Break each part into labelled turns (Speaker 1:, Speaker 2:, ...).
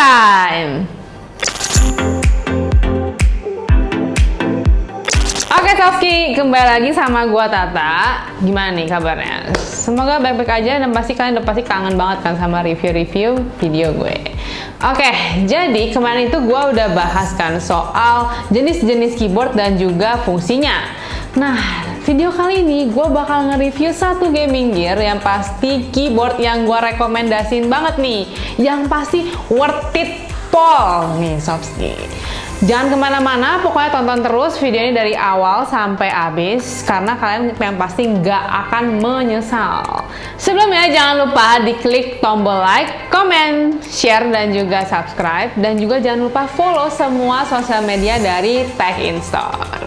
Speaker 1: time. Oke Soski, kembali lagi sama gua Tata. Gimana nih kabarnya? Semoga baik-baik aja dan pasti kalian udah pasti kangen banget kan sama review-review video gue. Oke, jadi kemarin itu gua udah bahas kan soal jenis-jenis keyboard dan juga fungsinya. Nah, video kali ini gue bakal nge-review satu gaming gear yang pasti keyboard yang gue rekomendasiin banget nih, yang pasti worth it pol nih Sobski. Jangan kemana-mana, pokoknya tonton terus video ini dari awal sampai habis karena kalian yang pasti nggak akan menyesal. Sebelumnya jangan lupa diklik tombol like, comment, share, dan juga subscribe. Dan juga jangan lupa follow semua sosial media dari Tech In Store.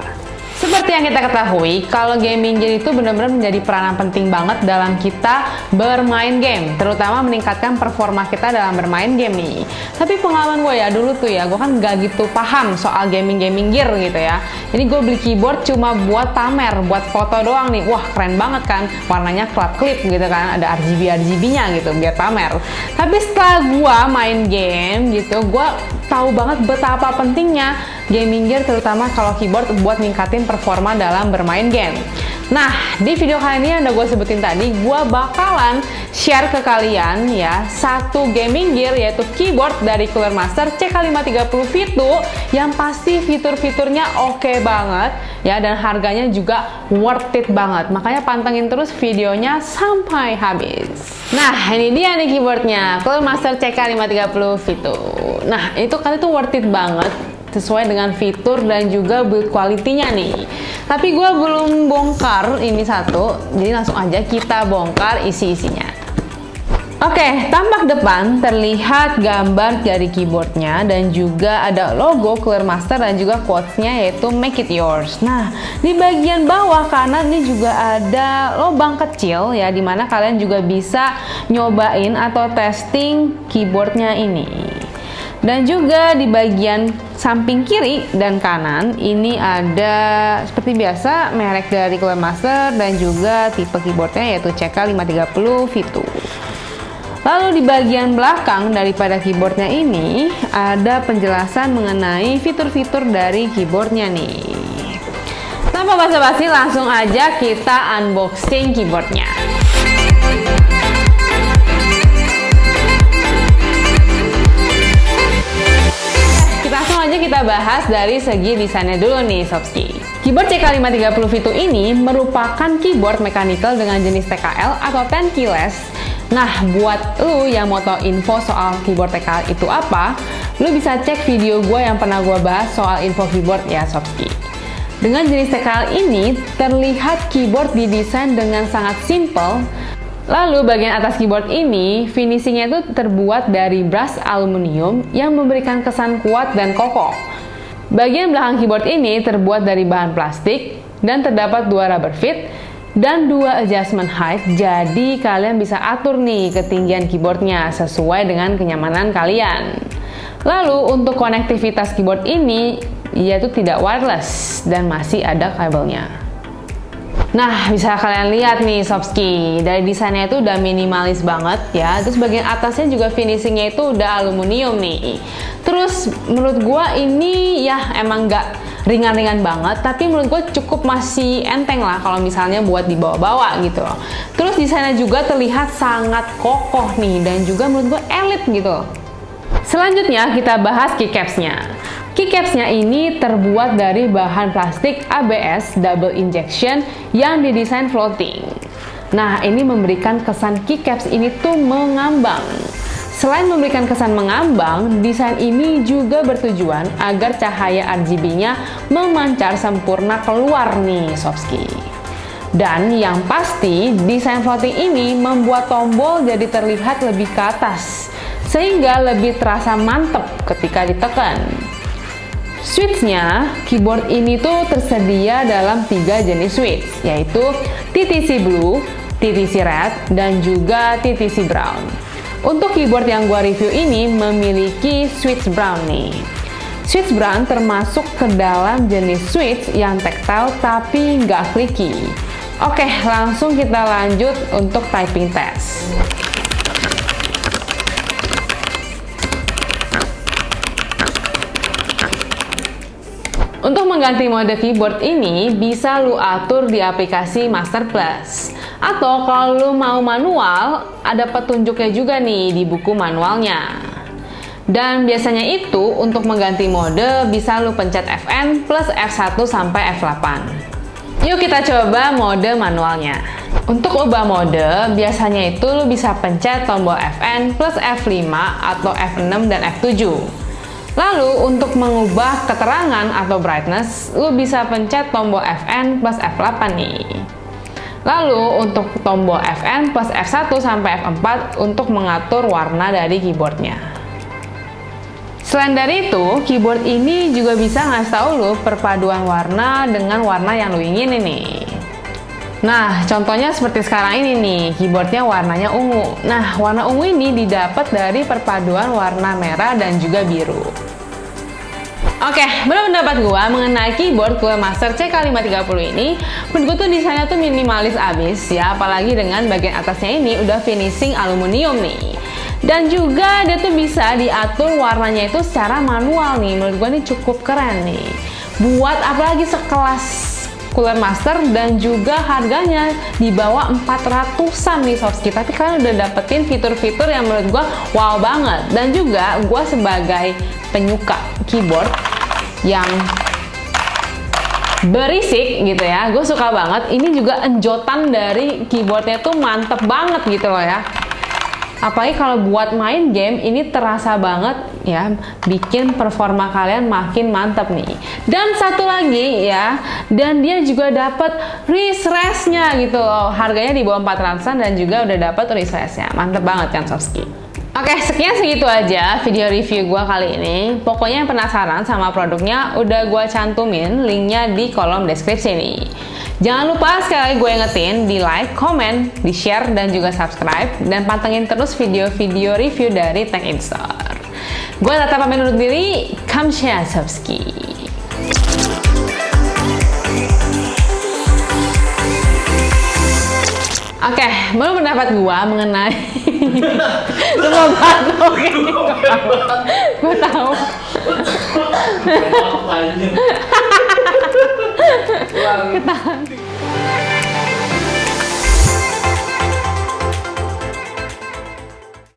Speaker 1: Seperti yang kita ketahui, kalau gaming gear itu benar-benar menjadi peranan penting banget dalam kita bermain game, terutama meningkatkan performa kita dalam bermain game nih. Tapi pengalaman gue ya dulu tuh ya, gue kan gak gitu paham soal gaming gear gitu ya. Jadi gue beli keyboard cuma buat pamer, buat foto doang nih. Wah keren banget kan, warnanya klip gitu kan, ada RGB-nya gitu biar pamer. Tapi setelah gue main game gitu, gue tahu banget betapa pentingnya gaming gear, terutama kalau keyboard buat ningkatin performa dalam bermain game. Nah, di video kali ini yang udah gue sebutin tadi, gue bakalan share ke kalian ya satu gaming gear, yaitu keyboard dari Cooler Master CK530 V2 yang pasti fitur-fiturnya oke banget ya, dan harganya juga worth it banget. Makanya pantengin terus videonya sampai habis. Nah, ini dia nih keyboardnya, Cooler Master CK530 V2. Nah, itu kan itu worth it banget sesuai dengan fitur dan juga build quality-nya nih. Tapi gue belum bongkar ini satu, jadi langsung aja kita bongkar isi-isinya. Oke, tampak depan terlihat gambar dari keyboardnya dan juga ada logo Cooler Master dan juga quotes-nya yaitu Make It Yours. Nah, di bagian bawah kanan ini juga ada lubang kecil ya, dimana kalian juga bisa nyobain atau testing keyboardnya ini. Dan juga di bagian samping kiri dan kanan ini ada seperti biasa merek dari Cooler Master dan juga tipe keyboardnya yaitu CK530 V2. Lalu di bagian belakang daripada keyboardnya ini ada penjelasan mengenai fitur-fitur dari keyboardnya nih. Tanpa basa-basi langsung aja kita unboxing keyboardnya. Langsung aja kita bahas dari segi desainnya dulu nih Sobski. Keyboard CK530 V2 ini merupakan keyboard mechanical dengan jenis TKL atau 10 keyless. Nah, buat lu yang mau tahu info soal keyboard TKL itu apa, lu bisa cek video gue yang pernah gue bahas soal info keyboard ya Sobski. Dengan jenis TKL ini, terlihat keyboard didesain dengan sangat simple. Lalu bagian atas keyboard ini, finishingnya itu terbuat dari brush aluminium yang memberikan kesan kuat dan kokoh. Bagian belakang keyboard ini terbuat dari bahan plastik dan terdapat dua rubber feet dan dua adjustment height, jadi kalian bisa atur nih ketinggian keyboardnya sesuai dengan kenyamanan kalian. Lalu untuk konektivitas keyboard ini, yaitu tidak wireless dan masih ada kabelnya. Nah, bisa kalian lihat nih Sobski, dari desainnya itu udah minimalis banget ya. Terus bagian atasnya juga finishingnya itu udah aluminium nih. Terus menurut gua ini ya emang nggak ringan-ringan banget, tapi menurut gue cukup masih enteng lah kalau misalnya buat dibawa-bawa gitu loh. Terus desainnya juga terlihat sangat kokoh nih dan juga menurut gue elit gitu. Selanjutnya kita bahas keycaps-nya. Keycaps-nya ini terbuat dari bahan plastik ABS double injection yang didesain floating. Nah, ini memberikan kesan keycaps ini tuh mengambang. Selain memberikan kesan mengambang, desain ini juga bertujuan agar cahaya RGB-nya memancar sempurna keluar nih Sobski. Dan yang pasti, desain floating ini membuat tombol jadi terlihat lebih ke atas, sehingga lebih terasa mantep ketika ditekan. Switch-nya, keyboard ini tuh tersedia dalam 3 jenis switch, yaitu TTC Blue, TTC Red, dan juga TTC Brown. Untuk keyboard yang gua review ini memiliki switch brown nih. Switch brown termasuk ke dalam jenis switch yang tactile tapi nggak clicky. Oke, langsung kita lanjut untuk typing test. Untuk mengganti mode keyboard ini bisa lu atur di aplikasi Master Plus. Atau kalau lu mau manual, ada petunjuknya juga nih di buku manualnya. Dan biasanya itu untuk mengganti mode bisa lu pencet Fn plus F1 sampai F8. Yuk kita coba mode manualnya. Untuk ubah mode, biasanya itu lu bisa pencet tombol Fn plus F5 atau F6 dan F7. Lalu untuk mengubah keterangan atau brightness, lu bisa pencet tombol Fn plus F8 nih. Lalu untuk tombol Fn plus F1 sampai F4 untuk mengatur warna dari keyboardnya. Selain dari itu, keyboard ini juga bisa ngasih tahu lu perpaduan warna dengan warna yang lu ingin ini. Nah, contohnya seperti sekarang ini nih, keyboardnya warnanya ungu. Nah, warna ungu ini didapat dari perpaduan warna merah dan juga biru. Oke, menurut pendapat gua mengenai keyboard Cooler Master CK530 ini, menurut gua tuh desainnya tuh minimalis abis ya, apalagi dengan bagian atasnya ini udah finishing aluminium nih. Dan juga dia tuh bisa diatur warnanya itu secara manual nih, menurut gua ini cukup keren nih. Buat apalagi sekelas Cooler Master dan juga harganya di bawah 400-an nih Sobski. Tapi kalian udah dapetin fitur-fitur yang menurut gua wow banget. Dan juga gua sebagai penyuka keyboard yang berisik gitu ya, gue suka banget. Ini juga enjotan dari keyboardnya tuh mantep banget gitu loh ya. Apalagi kalau buat main game ini terasa banget ya, bikin performa kalian makin mantap nih. Dan satu lagi ya, dan dia juga dapat refresh-nya gitu loh. Harganya di bawah 400-an dan juga udah dapat refresh-nya. Mantep banget kan Sobski. Oke, sekian segitu aja video review gua kali ini. Pokoknya yang penasaran sama produknya udah gua cantumin linknya di kolom deskripsi nih. Jangan lupa sekali lagi gue ingetin di like, komen, di share, dan juga subscribe. Dan pantengin terus video-video review dari Tech in Store. Gue Tata pamit undur diri, Kamsha Sobski. Oke, menurut pendapat gue mengenai lu mau batuk. Gue tahu. Ketahan.